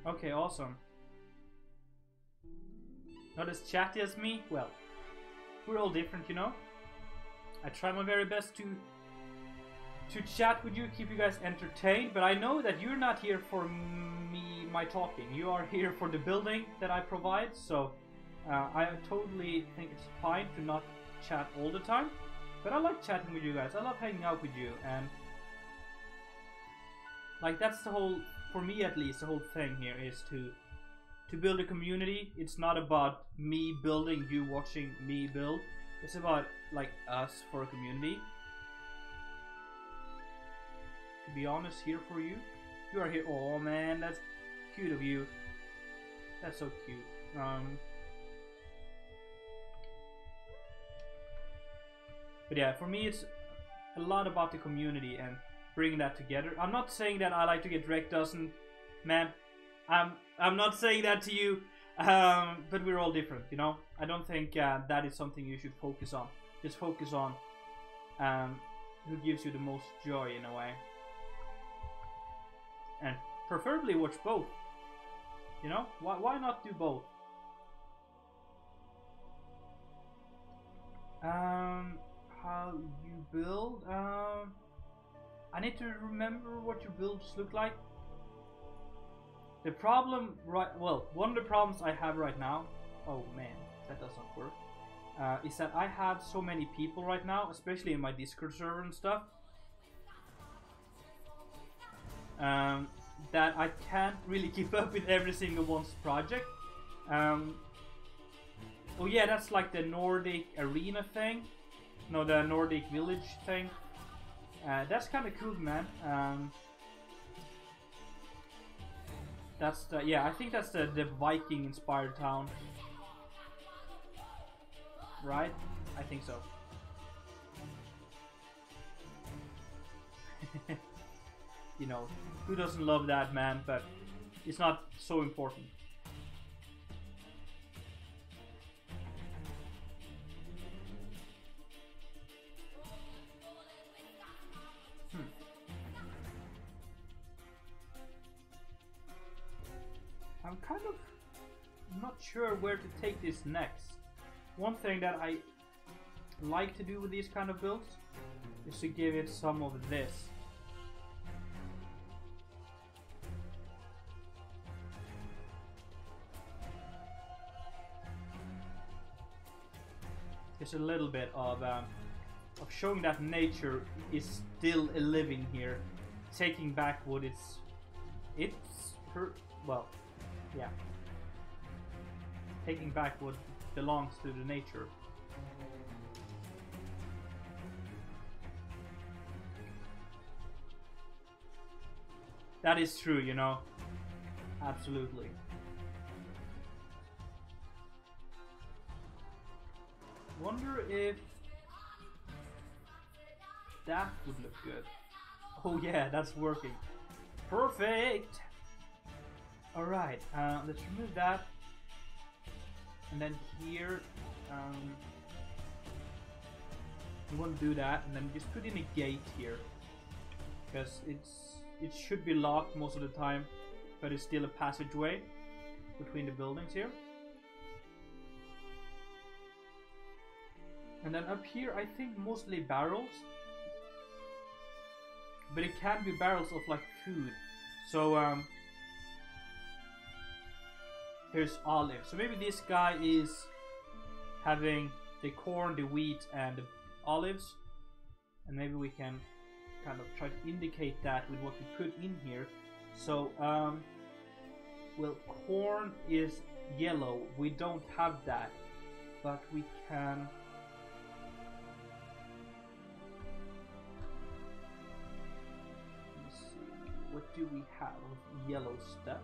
Okay, awesome. Not as chatty as me? Well, we're all different, you know? I try my very best to chat with you, keep you guys entertained, but I know that you're not here for my talking. You are here for the building that I provide, so I totally think it's fine to not chat all the time, but I like chatting with you guys. I love hanging out with you, and like that's the whole, for me at least, the whole thing here is to build a community. It's not about me building, you watching me build. It's about like us for a community. To be honest, here for you. You are here. Oh man, that's cute of you. That's so cute. But yeah, for me it's a lot about the community and bringing that together. I'm not saying that I like to get wrecked, doesn't, man. I'm not saying that to you, but we're all different, you know. I don't think that is something you should focus on. Just focus on who gives you the most joy in a way. And preferably watch both. You know, why not do both? How you build? I need to remember what your builds look like. The problem, one of the problems I have right now. Oh man, that doesn't work. Is that I have so many people right now, especially in my Discord server and stuff. That I can't really keep up with every single one's project. Oh yeah, that's like the Nordic arena thing. No, the Nordic village thing. That's kind of cool, man. That's the, yeah, I think that's the Viking inspired town. Right? I think so. You know, who doesn't love that, man? But it's not so important. I'm kind of not sure where to take this next. One thing that I like to do with these kind of builds is to give it some of this. Just a little bit of showing that nature is still living here, taking back what yeah, taking back what belongs to the nature. That is true, you know. Absolutely. Wonder if that would look good. Oh yeah, that's working. Perfect! Alright, let's remove that. And then here, you want to do that, and then just put in a gate here. Because it should be locked most of the time, but it's still a passageway between the buildings here. And then up here, I think mostly barrels. but it can be barrels of like food. So here's olive. So maybe this guy is having the corn, the wheat, and the olives, and maybe we can kind of try to indicate that with what we put in here. So well, corn is yellow. We don't have that, but we can. Let's see. What do we have with yellow stuff?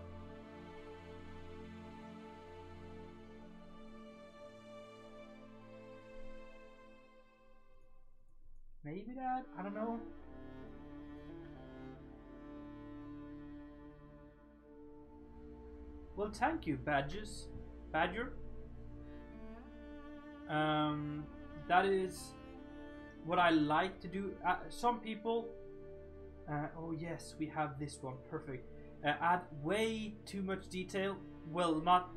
Maybe that? I don't know. Well, thank you, Badger. That is what I like to do. Some people... oh yes, we have this one. Perfect. Add way too much detail. Well, not...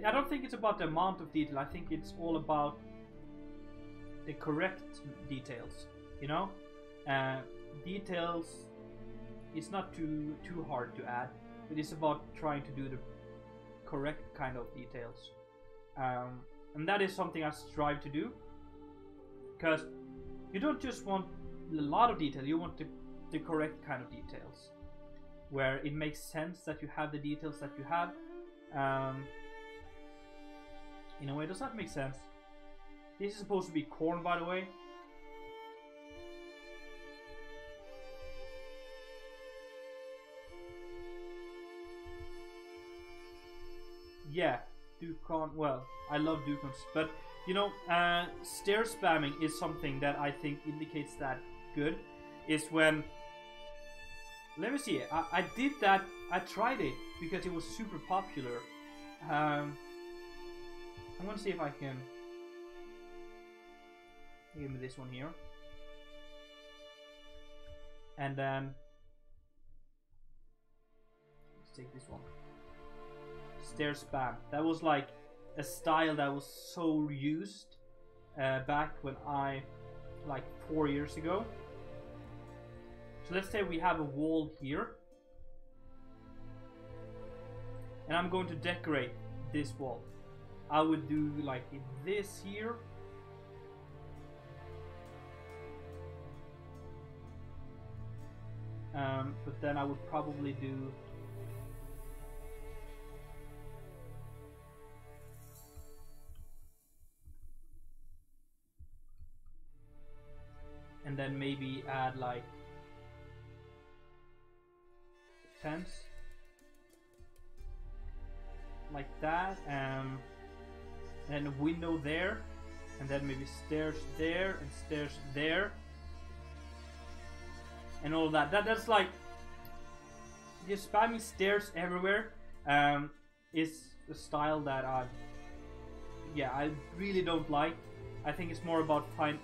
I don't think it's about the amount of detail. I think it's all about the correct details. You know? Details... It's not too hard to add. But it's about trying to do the correct kind of details. And that is something I strive to do. Because you don't just want a lot of detail, you want the correct kind of details. Where it makes sense that you have the details that you have. In a way, does that make sense? This is supposed to be corn, by the way. Yeah, Dukon. Well, I love Dukons, but you know, stair spamming is something that I think indicates that good. Is when, let me see, I did that. I tried it because it was super popular. I'm gonna see if I can give me this one here, and then let's take this one. Stair spam. That was like a style that was so used back when like 4 years ago. So let's say we have a wall here, and I'm going to decorate this wall. I would do like this here. But then I would probably do and then maybe add like fence like that, and then a window there, and then maybe stairs there and stairs there, and all that. That's like just spamming stairs everywhere. Is a style that I really don't like. I think it's more about put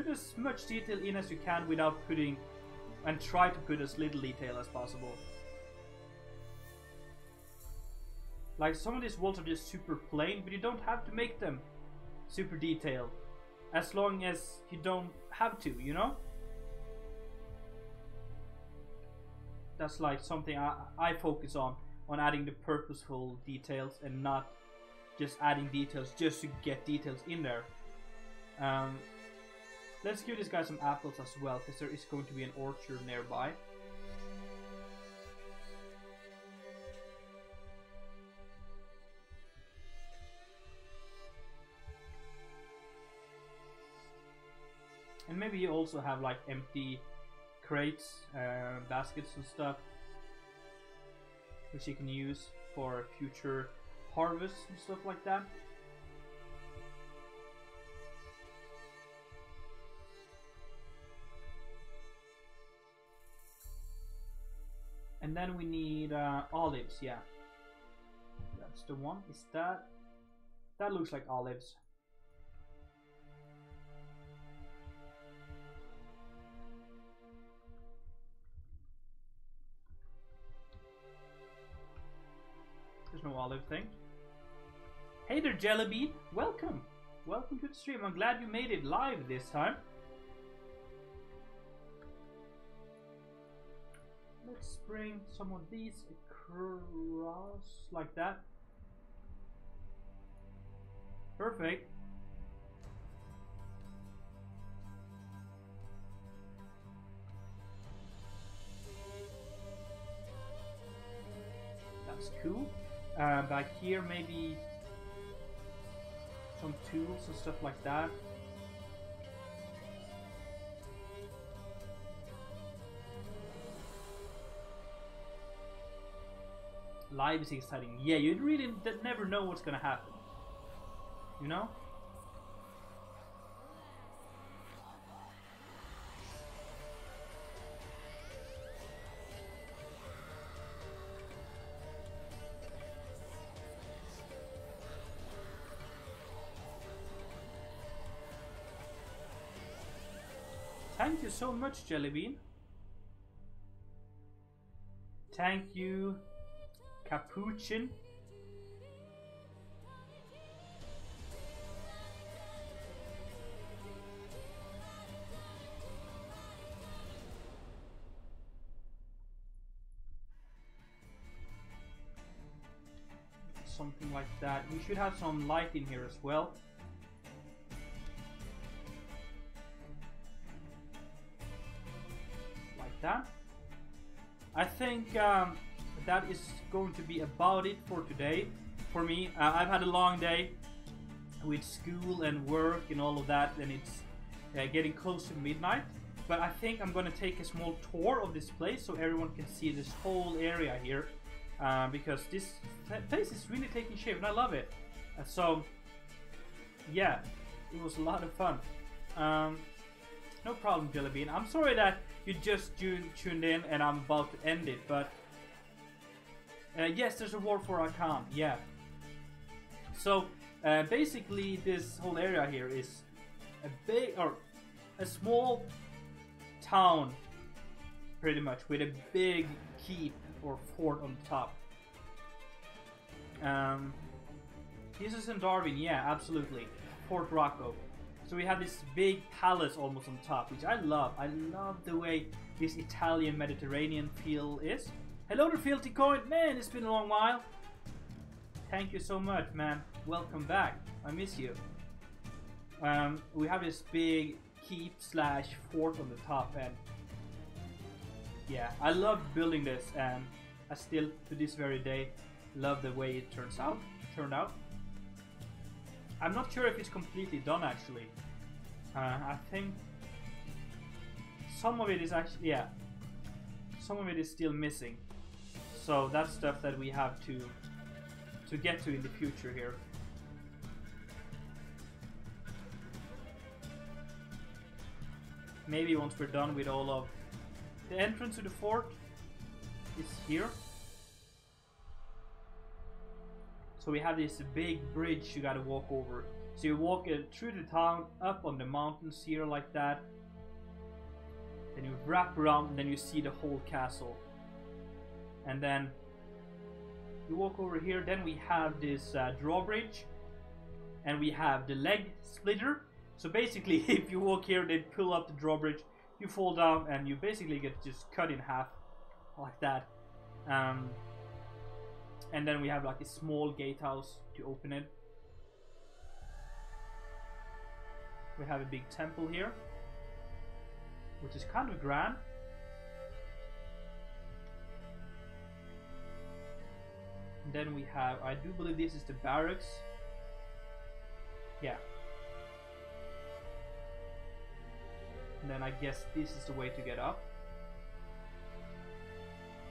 as much detail in as you can without putting, and try to put as little detail as possible. Like some of these walls are just super plain, but you don't have to make them super detailed as long as you don't have to, you know? That's like something I focus on adding the purposeful details and not just adding details just to get details in there. Let's give this guy some apples as well, because there is going to be an orchard nearby. And maybe you also have like empty crates, baskets and stuff, which you can use for future harvests and stuff like that. And then we need olives, yeah. That's the one. Is that? That looks like olives. There's no olive thing. Hey there, Jellybean. Welcome. Welcome to the stream. I'm glad you made it live this time. let's bring some of these across like that. Perfect. That's cool. Back here, maybe some tools and stuff like that. Live is exciting. Yeah, you really never know what's gonna happen. You know? Thank you so much, Jellybean. Thank you, Capuchin. Something like that. We should have some light in here as well. Like that. I think that is going to be about it for today. For me, I've had a long day with school and work and all of that, and it's getting close to midnight. But I think I'm going to take a small tour of this place so everyone can see this whole area here. Because this place is really taking shape and I love it. So, yeah, it was a lot of fun. No problem, Jellybean. I'm sorry that you just tuned in and I'm about to end it, but yes, there's a war for Arkan, yeah. So, basically, this whole area here is a small town, pretty much, with a big keep or fort on the top. This is in Darwin, yeah, absolutely. Fort Rocco. So we have this big palace almost on top, which I love. I love the way this Italian Mediterranean feel is. Hello there, Filthy Coin. Man, it's been a long while. Thank you so much, man. Welcome back. I miss you. We have this big keep slash fort on the top, and yeah, I love building this, and I still, to this very day, love the way it turned out. I'm not sure if it's completely done, actually. I think some of it is actually, yeah, some of it is still missing. So that's stuff that we have to get to in the future here. Maybe once we're done with all of the entrance to the fort is here. So we have this big bridge you gotta walk over. So you walk through the town, up on the mountains here like that. Then you wrap around and then you see the whole castle. And then you walk over here, then we have this drawbridge. And we have the leg splitter. So basically, if you walk here, they pull up the drawbridge, you fall down, and you basically get just cut in half, like that. And then we have like a small gatehouse to open it. We have a big temple here, which is kind of grand. And then we have, I do believe this is the barracks. Yeah. And then I guess this is the way to get up.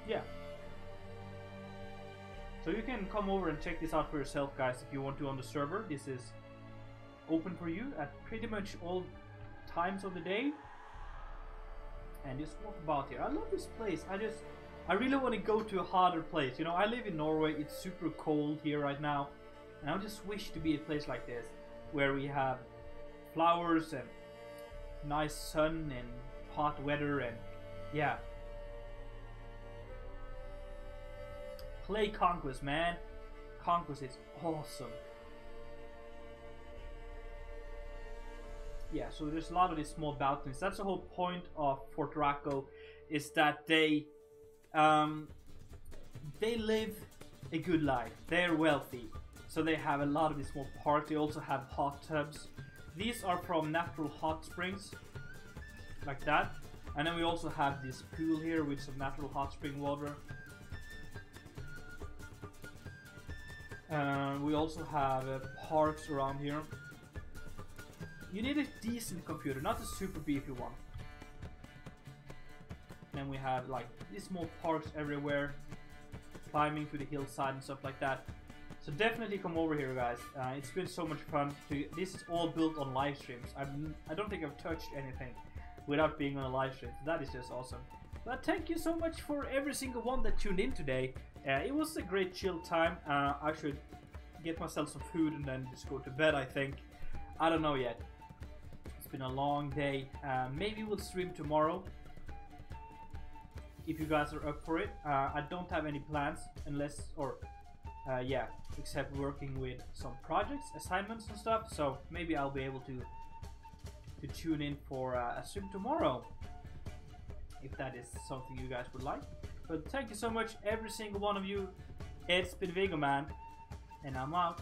Yeah. So you can come over and check this out for yourself, guys, if you want to on the server. This is open for you at pretty much all times of the day. And just walk about here. I love this place. I really want to go to a hotter place. You know, I live in Norway. It's super cold here right now. And I just wish to be a place like this, where we have flowers and nice sun and hot weather, and yeah. Play Conquest, man. Conquest is awesome. Yeah, so there's a lot of these small balconies. That's the whole point of Fort Rocco, is that they they live a good life. They're wealthy, so they have a lot of these small parks. They also have hot tubs. These are from natural hot springs, like that. And then we also have this pool here with some natural hot spring water. We also have parks around here. You need a decent computer, not a super beefy one. Then we have like these small parks everywhere, climbing to the hillside and stuff like that. So definitely come over here, guys. It's been so much fun. This is all built on live streams. I don't think I've touched anything without being on a live stream. That is just awesome. But thank you so much for every single one that tuned in today. It was a great chill time. I should get myself some food and then just go to bed, I think. I don't know yet. It's been a long day. Maybe we'll stream tomorrow, if you guys are up for it. I don't have any plans unless, or yeah, except working with some projects, assignments and stuff. So maybe I'll be able to tune in for a stream tomorrow, if that is something you guys would like. But thank you so much, every single one of you. It's been Viggo Man, and I'm out.